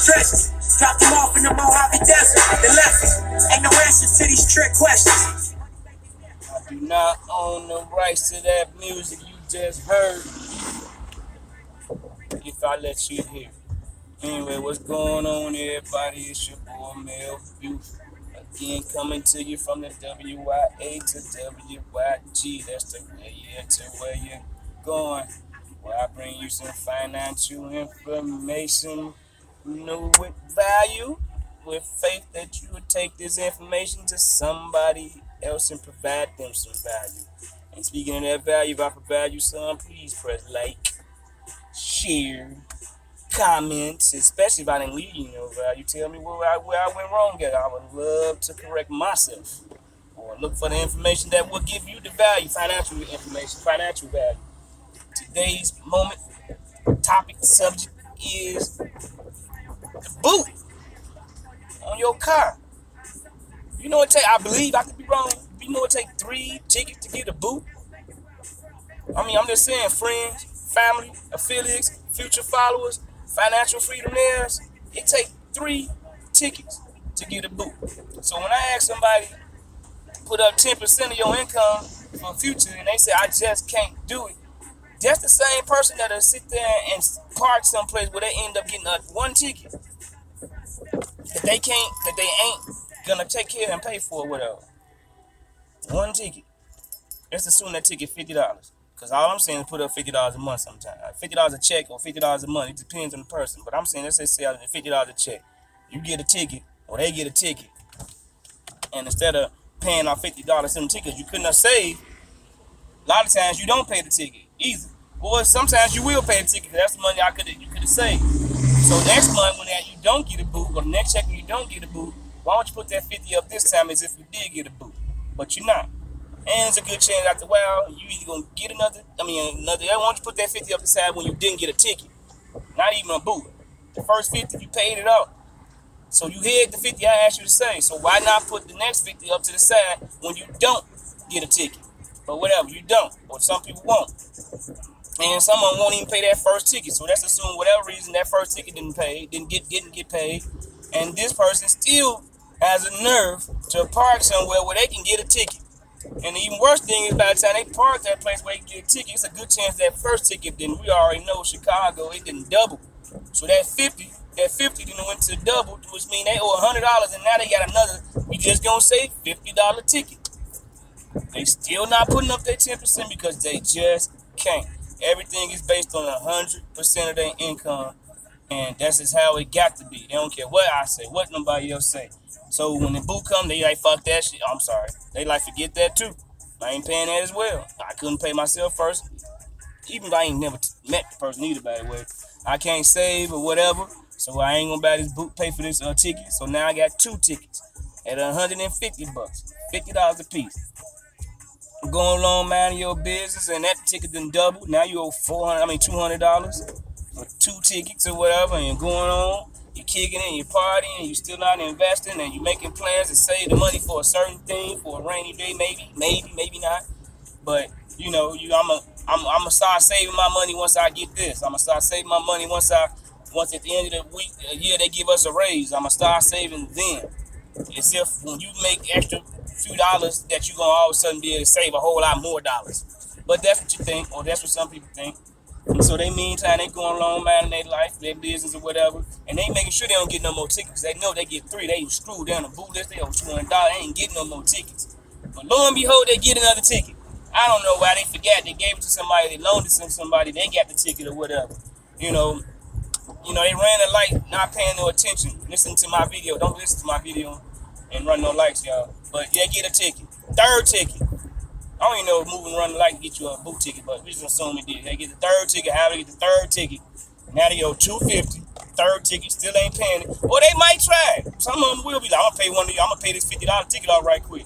stretched it. Dropped them off in the Mojave Desert. The lesson, ain't no answers to these trick questions. I do not own the rights to that music you just heard. If I let you hear. Anyway, what's going on, everybody? It's your boy Mel Youth. Again, coming to you from the WYA to WYG. That's the way to where you're going. Where I bring you some financial information, with value, with faith that you would take this information to somebody else and provide them some value. And speaking of that value, if I provide you some, please press like, share, comments, especially if I didn't leave you no value. Tell me where I went wrong at. I would love to correct myself or look for the information that will give you the value, financial information, financial value. Today's moment, topic, subject is the boot on your car. You know it take, I believe, I could be wrong, you know it take 3 tickets to get a boot? I mean, I'm just saying, friends, family, affiliates, future followers, financial freedomaires, it take 3 tickets to get a boot. So when I ask somebody put up 10% of your income for future and they say I just can't do it, that's the same person that'll sit there and park someplace where they end up getting 1 ticket that they ain't gonna take care and pay for or whatever. 1 ticket. Let's assume that ticket $50. Because all I'm saying is put up $50 a month sometimes. $50 a check or $50 a month. It depends on the person. But I'm saying, let's say $50 a check. You get a ticket or they get a ticket. And instead of paying off $50 in tickets, you couldn't have saved. A lot of times you don't pay the ticket either. Or sometimes you will pay the ticket because that's the money you could have saved. So next month when you don't get a boot, or the next check when you don't get a boot, why don't you put that 50 up this time as if you did get a boot? But you're not. And there's a good chance after a while, you either gonna get another. Why don't you put that 50 up the side when you didn't get a ticket? Not even a boot. The first 50 you paid it up. So you had the 50 I asked you to say. So why not put the next 50 up to the side when you don't get a ticket? But whatever, you don't. Or some people won't. And someone won't even pay that first ticket. So let's assume whatever reason that first ticket didn't get paid. And this person still has a nerve to park somewhere where they can get a ticket. And the even worse thing is by the time they park that place where they get a ticket, it's a good chance that first ticket didn't. We already know Chicago, it didn't double. So that 50 didn't went to double, which means they owe $100 and now they got another, we just gonna say $50 ticket. They still not putting up their 10% because they just can't. Everything is based on 100% of their income. And that's just how it got to be. They don't care what I say, what nobody else say. So when the boot come, they like, fuck that shit. I'm sorry. They like, forget that too. I ain't paying that as well. I couldn't pay myself first. Even if I ain't never met the person either, by the way. I can't save or whatever. So I ain't gonna buy this boot, pay for this ticket. So now I got 2 tickets at $150. $50 a piece. I'm going along minding your business and that ticket done doubled. Now you owe $200 for 2 tickets or whatever, and you're going on, you're kicking it, you're partying, and you're still not investing, and you're making plans to save the money for a certain thing, for a rainy day, maybe not. But I'm gonna start saving my money once I get this. I'm gonna start saving my money once at the end of the week, a year they give us a raise. I'm gonna start saving then. As if when you make extra few dollars that you're gonna all of a sudden be able to save a whole lot more dollars. But that's what you think, or that's what some people think. And so they meantime they going along minding their life, their business or whatever, and they making sure they don't get no more tickets. They know they get 3, they screwed down the boot list, they owe $200, they ain't getting no more tickets. But lo and behold, they get another ticket. I don't know why they forgot. They gave it to somebody, they loaned it to somebody, they got the ticket or whatever. They ran a light, not paying no attention. Listen to my video. Don't listen to my video and run no lights, y'all. But they get a ticket. 3rd ticket. I don't even know if moving run the light can get you a boot ticket, but we just assume it did. They get the 3rd ticket. How they get the 3rd ticket? Now they owe $250. 3rd ticket, still ain't paying it. Or they might try. Some of them will be like, I'm gonna pay this $50 ticket out right quick.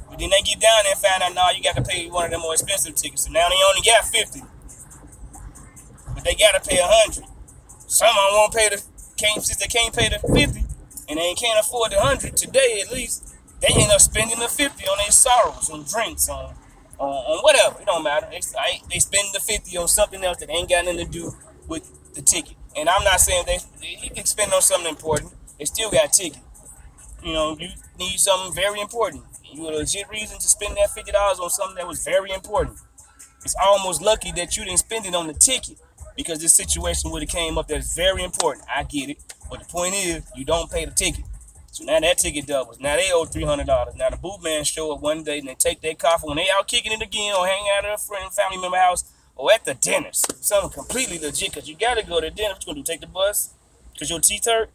But then they get down there and find out, nah, you got to pay one of them more expensive tickets. So now they only got 50. But they got to pay 100. Some of them won't pay since they can't pay the 50, and they can't afford the 100 today at least, they end up spending the 50 on their sorrows, on drinks, on whatever. It don't matter. They spend the 50 on something else that ain't got nothing to do with the ticket. And I'm not saying he can spend on something important. They still got a ticket. You know, you need something very important. You had a legit reason to spend that $50 on something that was very important. It's almost lucky that you didn't spend it on the ticket because this situation would have came up that's very important. I get it. But the point is, you don't pay the ticket. So now that ticket doubles. Now they owe $300. Now the boot man show up one day and they take their car when they out kicking it again or hanging out at a friend, family member house or at the dentist. Something completely legit because you got to go to the dentist. What you going to do, take the bus because your teeth hurt?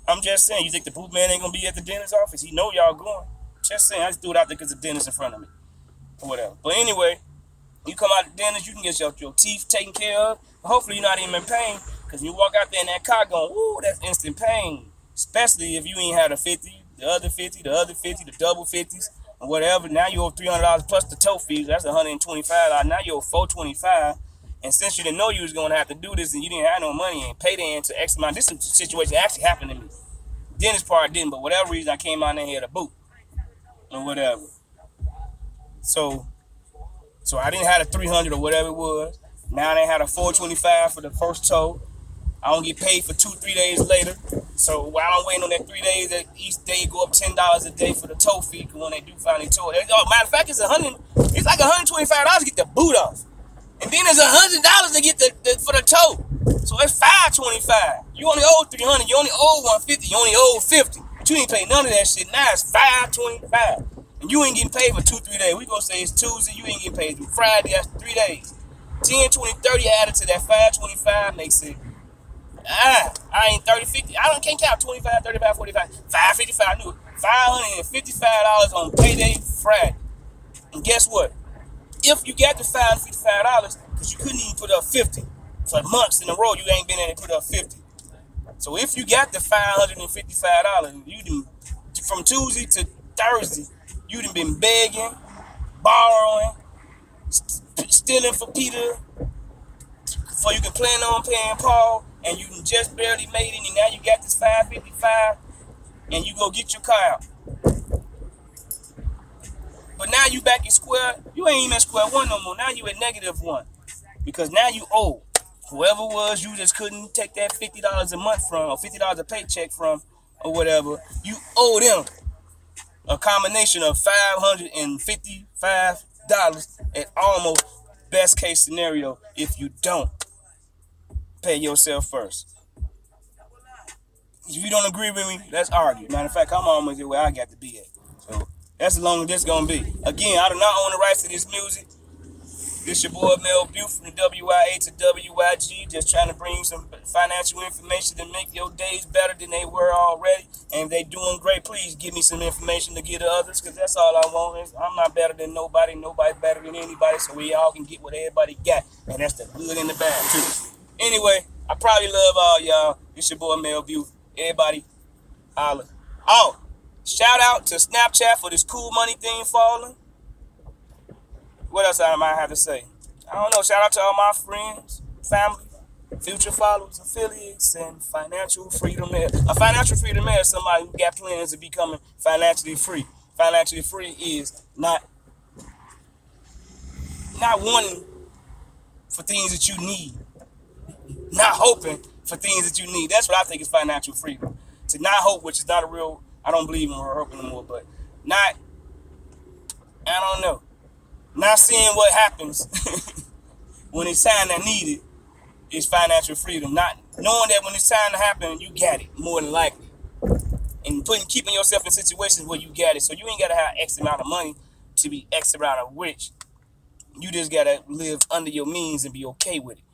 I'm just saying, you think the boot man ain't going to be at the dentist office? He know y'all going. Just saying, I just threw it out there because the dentist in front of me or whatever. But anyway, you come out the dentist, you can get your teeth taken care of. Hopefully you're not even in pain because when you walk out there in that car going, ooh, that's instant pain. Especially if you ain't had a 50, the other 50, the other 50, the double 50s, or whatever. Now you owe $300 plus the tow fees. That's $125. Now you owe $425. And since you didn't know you was going to have to do this and you didn't have no money and pay the into X amount, this situation actually happened to me. The dentist part didn't, but whatever reason, I came out and had a boot or whatever. So I didn't have a 300 or whatever it was. Now they had a 425 for the first tow. I don't get paid for 2-3 days later. So while I'm waiting on that 3 days, each day go up $10 a day for the tow fee when they do finally tow it. Matter of fact, it's like $125 to get the boot off. And then there's $100 to get for the tow. So it's $525. You only owe $300. You only owe $150. You only owe $50. But you ain't pay none of that shit. Now it's $525. And you ain't getting paid for 2-3 days. We gonna say it's Tuesday. You ain't getting paid. Friday, that's 3 days. 10, 20, 30 added to that $525 makes it. I ain't 30, 50. Can't count 25, 35, 45, 555. I knew it. $555 on payday Friday. And guess what? If you got the $555, because you couldn't even put up 50 for months in a row, you ain't been able to put up 50. So if you got the $555, you done from Tuesday to Thursday, you done been begging, borrowing, stealing for Peter, before you can plan on paying Paul, and you just barely made it, and now you got this $555, and you go get your car out. But now you back in square, you ain't even at square one no more. Now you at -1. Because now you owe whoever it was you just couldn't take that $50 a month from, or $50 a paycheck from, or whatever. You owe them a combination of $555 at almost best case scenario if you don't pay yourself first. If you don't agree with me, let's argue. Matter of fact, I'm almost there where I got to be at. So that's as long as this gonna be. Again, I do not own the rights to this music. This your boy Mel Bute from the WYA to WYG, just trying to bring some financial information to make your days better than they were already. And if they doing great, please give me some information to give to others, because that's all I want. I'm not better than nobody, nobody better than anybody, so we all can get what everybody got. And that's the good and the bad too. Anyway, I probably love all y'all. This your boy Mel Bute. Everybody, holla. Oh, shout out to Snapchat for this cool money thing falling. What else I might have to say? I don't know. Shout out to all my friends, family, future followers, affiliates, and financial freedom there. A financial freedom there is somebody who got plans of becoming financially free. Financially free is not wanting for things that you need, not hoping for things that you need. That's what I think is financial freedom. To not hope, which is not a real, I don't believe in hope anymore, but not, I don't know. Not seeing what happens when it's time to need it is financial freedom. Not knowing that when it's time to happen, you got it, more than likely. And keeping yourself in situations where you got it. So you ain't got to have X amount of money to be X amount of rich. You just got to live under your means and be okay with it.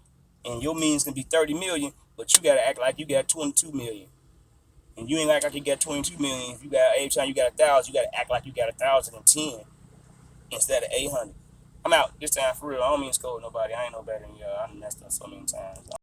And your means can be 30 million, but you got to act like you got 22 million. And you ain't act like you got 22 million. If you got, every time you got 1,000, you got to act like you got 1,010. Instead of 800. I'm out this time for real. I don't mean to scold nobody. I ain't no better than y'all. I done messed up so many times.